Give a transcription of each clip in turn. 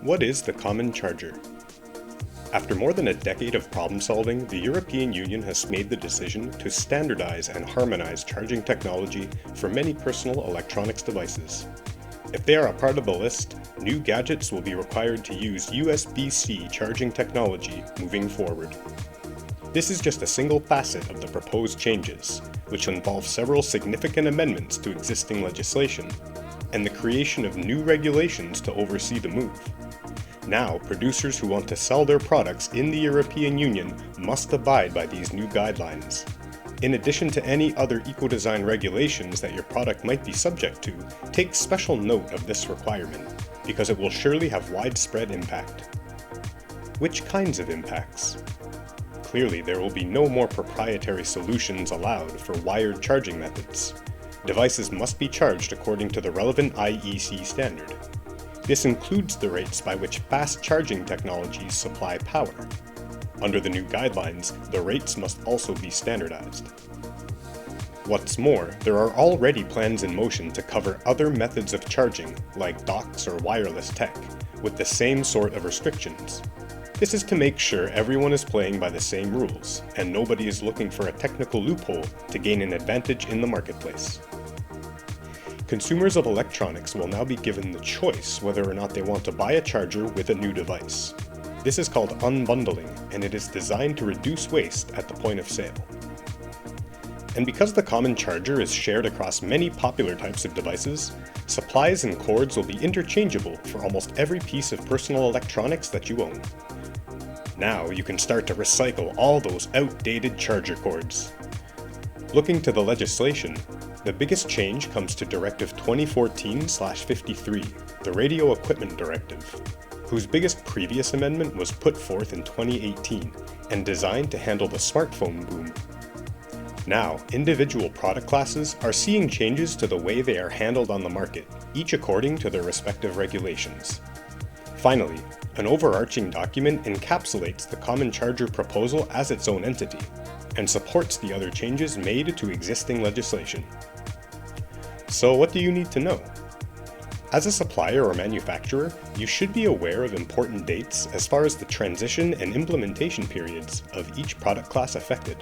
What is the common charger? After more than a decade of problem solving, the European Union has made the decision to standardize and harmonize charging technology for many personal electronics devices. If they are a part of the list, new gadgets will be required to use USB-C charging technology moving forward. This is just a single facet of the proposed changes, which involve several significant amendments to existing legislation, and the creation of new regulations to oversee the move. Now, producers who want to sell their products in the European Union must abide by these new guidelines. In addition to any other ecodesign regulations that your product might be subject to, take special note of this requirement, because it will surely have widespread impact. Which kinds of impacts? Clearly, there will be no more proprietary solutions allowed for wired charging methods. Devices must be charged according to the relevant IEC standard. This includes the rates by which fast charging technologies supply power. Under the new guidelines, the rates must also be standardized. What's more, there are already plans in motion to cover other methods of charging, like docks or wireless tech, with the same sort of restrictions. This is to make sure everyone is playing by the same rules, and nobody is looking for a technical loophole to gain an advantage in the marketplace. Consumers of electronics will now be given the choice whether or not they want to buy a charger with a new device. This is called unbundling, and it is designed to reduce waste at the point of sale. And because the common charger is shared across many popular types of devices, supplies and cords will be interchangeable for almost every piece of personal electronics that you own. Now you can start to recycle all those outdated charger cords. Looking to the legislation, the biggest change comes to Directive 2014/53, the Radio Equipment Directive, whose biggest previous amendment was put forth in 2018 and designed to handle the smartphone boom. Now, individual product classes are seeing changes to the way they are handled on the market, each according to their respective regulations. Finally, an overarching document encapsulates the common charger proposal as its own entity, and supports the other changes made to existing legislation. So what do you need to know? As a supplier or manufacturer, you should be aware of important dates as far as the transition and implementation periods of each product class affected.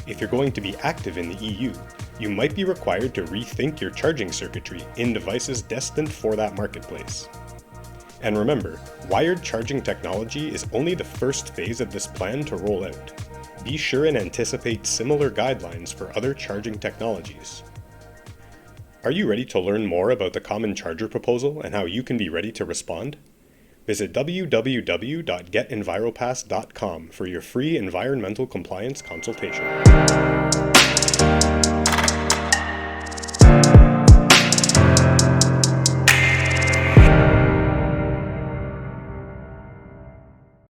If you're going to be active in the EU, you might be required to rethink your charging circuitry in devices destined for that marketplace. And remember, wired charging technology is only the first phase of this plan to roll out. Be sure and anticipate similar guidelines for other charging technologies. Are you ready to learn more about the common charger proposal and how you can be ready to respond? Visit www.getenviropass.com for your free environmental compliance consultation.